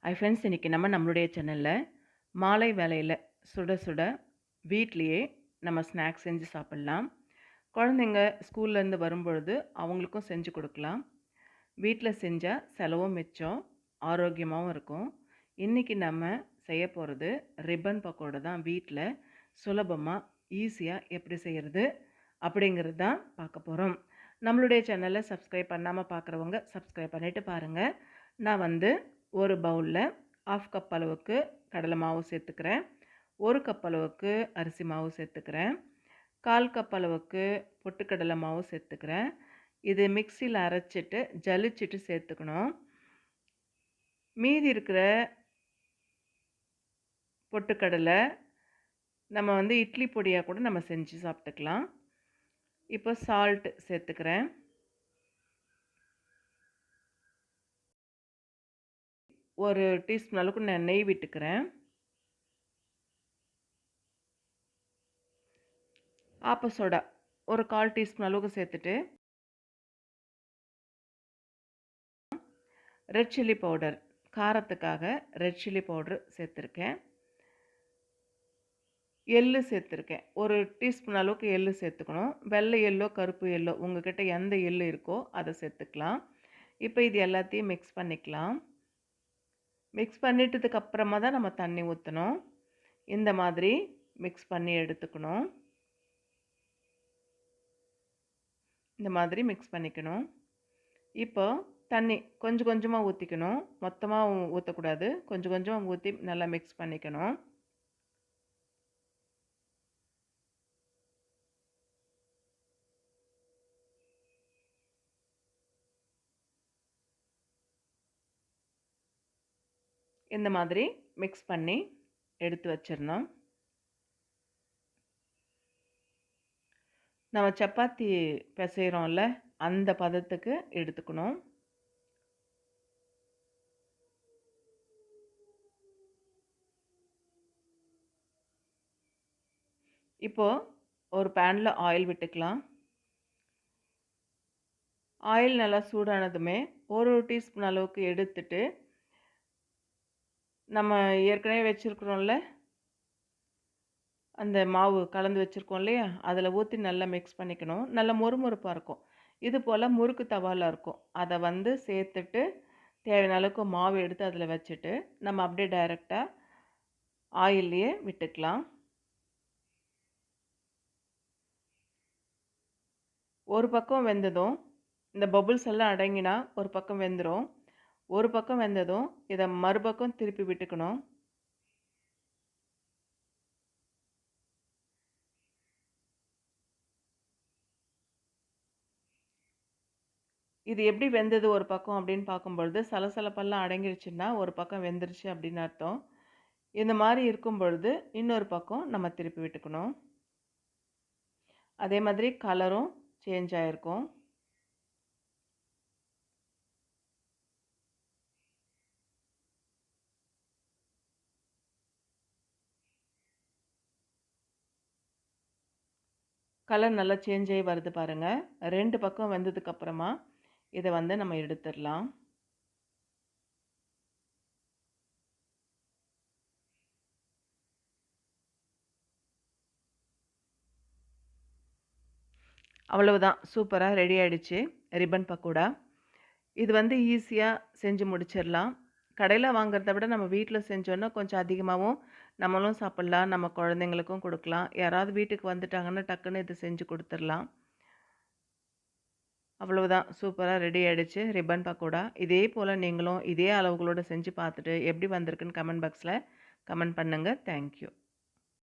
Hi friends, இன்றைக்கி நம்மளுடைய சேனலில் மாலை வேளையில் சுட சுட வீட்லேயே நம்ம ஸ்நாக்ஸ் செஞ்சு சாப்பிட்லாம். குழந்தைங்க ஸ்கூல்லேருந்து வரும்பொழுது அவங்களுக்கும் செஞ்சு கொடுக்கலாம். வீட்டில் செஞ்சால் செலவும் மிச்சம், ஆரோக்கியமாகவும் இருக்கும். இன்றைக்கி நம்ம செய்ய போகிறது ரிப்பன் பக்கோடா தான். வீட்டில் சுலபமாக ஈஸியாக எப்படி செய்கிறது அப்படிங்கிறது தான் பார்க்க போகிறோம். நம்மளுடைய சேனலை சப்ஸ்கிரைப் பண்ணாமல் பார்க்குறவங்க சப்ஸ்கிரைப் பண்ணிவிட்டு பாருங்கள். நான் ஒரு பவுலில் 1/2 கப் அளவுக்கு கடலை மாவு சேர்த்துக்கிறேன். 1 கப் அளவுக்கு அரிசி மாவு சேர்த்துக்கிறேன். 1/4 கப் அளவுக்கு பொட்டுக்கடலை மாவு சேர்த்துக்கிறேன். இது மிக்சியில் அரைச்சிட்டு ஜலிச்சிட்டு சேர்த்துக்கணும். மீதி இருக்கிற பொட்டுக்கடலை நம்ம இட்லி பொடியாக கூட நம்ம செஞ்சு சாப்பிட்டுக்கலாம். இப்போ சால்ட் சேர்த்துக்கிறேன். ஒரு டீஸ்பூன் அளவுக்கு நான் நெய் விட்டுக்கிறேன். ஆப்ப சோடா ஒரு 1/4 டீஸ்பூன் அளவுக்கு சேர்த்துட்டு, ரெட் சில்லி பவுடர் காரத்துக்காக ரெட் சில்லி பவுடர் சேர்த்துருக்கேன். எள்ளு சேர்த்துருக்கேன். ஒரு டீஸ்பூன் அளவுக்கு எள்ளு சேர்த்துக்கணும். வெள்ளை எள்ளோ கருப்பு எள்ளோ உங்கள்கிட்ட எந்த எள்ளு இருக்கோ அதை சேர்த்துக்கலாம். இப்போ இது எல்லாத்தையும் மிக்ஸ் பண்ணிக்கலாம். மிக்ஸ் பண்ணிட்டதுக்கப்புறமா தான் நம்ம தண்ணி ஊற்றணும். இந்த மாதிரி மிக்ஸ் பண்ணி எடுத்துக்கணும். இந்த மாதிரி மிக்ஸ் பண்ணிக்கணும். இப்போ தண்ணி கொஞ்சம் கொஞ்சமாக ஊற்றிக்கணும். மொத்தமாக ஊற்றக்கூடாது. கொஞ்சம் கொஞ்சமாக ஊற்றி நல்லா மிக்ஸ் பண்ணிக்கணும். இந்த மாதிரி மிக்ஸ் பண்ணி எடுத்து வச்சிடணும். நம்ம சப்பாத்தி பிசைகிறோம்ல, அந்த பதத்துக்கு எடுத்துக்கணும். இப்போது ஒரு பேனில் ஆயில் விட்டுக்கலாம். ஆயில் நல்லா சூடானதுமே ஒரு டீஸ்பூன் அளவுக்கு எடுத்துட்டு, நம்ம ஏற்கனவே வச்சுருக்குறோம்ல அந்த மாவு கலந்து வச்சுருக்கோம் இல்லையா, அதில் ஊற்றி நல்லா மிக்ஸ் பண்ணிக்கணும். நல்லா மொறுமொறுப்பாக இருக்கும். இது போல் முறுக்கு தவாவில் இருக்கும். அதை சேர்த்துட்டு தேவையான அளவுக்கு மாவு எடுத்து அதில் வச்சுட்டு நம்ம அப்படியே டைரெக்டாக ஆயில்லையே விட்டுக்கலாம். ஒரு பக்கம் வெந்ததும் இந்த பபுள்ஸ் எல்லாம் அடங்கினா ஒரு பக்கம் வெந்துடும். ஒரு பக்கம் வெந்ததும் இதை மறுபக்கம் திருப்பி விட்டுக்கணும். இது எப்படி வெந்தது ஒரு பக்கம் அப்படின்னு பார்க்கும்பொழுது சலசலப்பெல்லாம் அடங்கிருச்சுன்னா ஒரு பக்கம் வெந்துருச்சு அப்படின்னு அர்த்தம். இந்த மாதிரி இருக்கும் பொழுது இன்னொரு பக்கம் நம்ம திருப்பி விட்டுக்கணும். அதே மாதிரி கலரும் சேஞ்ச் ஆகிருக்கும். கலர் நல்லா சேஞ்ச் ஆகி வருது பாருங்கள். 2 பக்கம் வெந்ததுக்கப்புறமா இதை நம்ம எடுத்துடலாம். அவ்வளவுதான், சூப்பராக ரெடி ஆகிடுச்சு ரிப்பன் பக்கோடா. இது ஈஸியாக செஞ்சு முடிச்சிடலாம். கடையில் வாங்குறத விட நம்ம வீட்டில் செஞ்சோன்னா கொஞ்சம் அதிகமாகவும் நம்மளும் சாப்பிட்லாம், நம்ம குழந்தைங்களுக்கும் கொடுக்கலாம். யாராவது வீட்டுக்கு வந்துட்டாங்கன்னா டக்குன்னு இது செஞ்சு கொடுத்துடலாம். அவ்வளவுதான், சூப்பராக ரெடி ஆகிடுச்சு ரிப்பன் பக்கோடா. இதே போல் நீங்களும் இதே அளவுகளோடு செஞ்சு பார்த்துட்டு எப்படி வந்திருக்குன்னு கமெண்ட் பாக்ஸில் கமெண்ட் பண்ணுங்கள். தேங்க்யூ.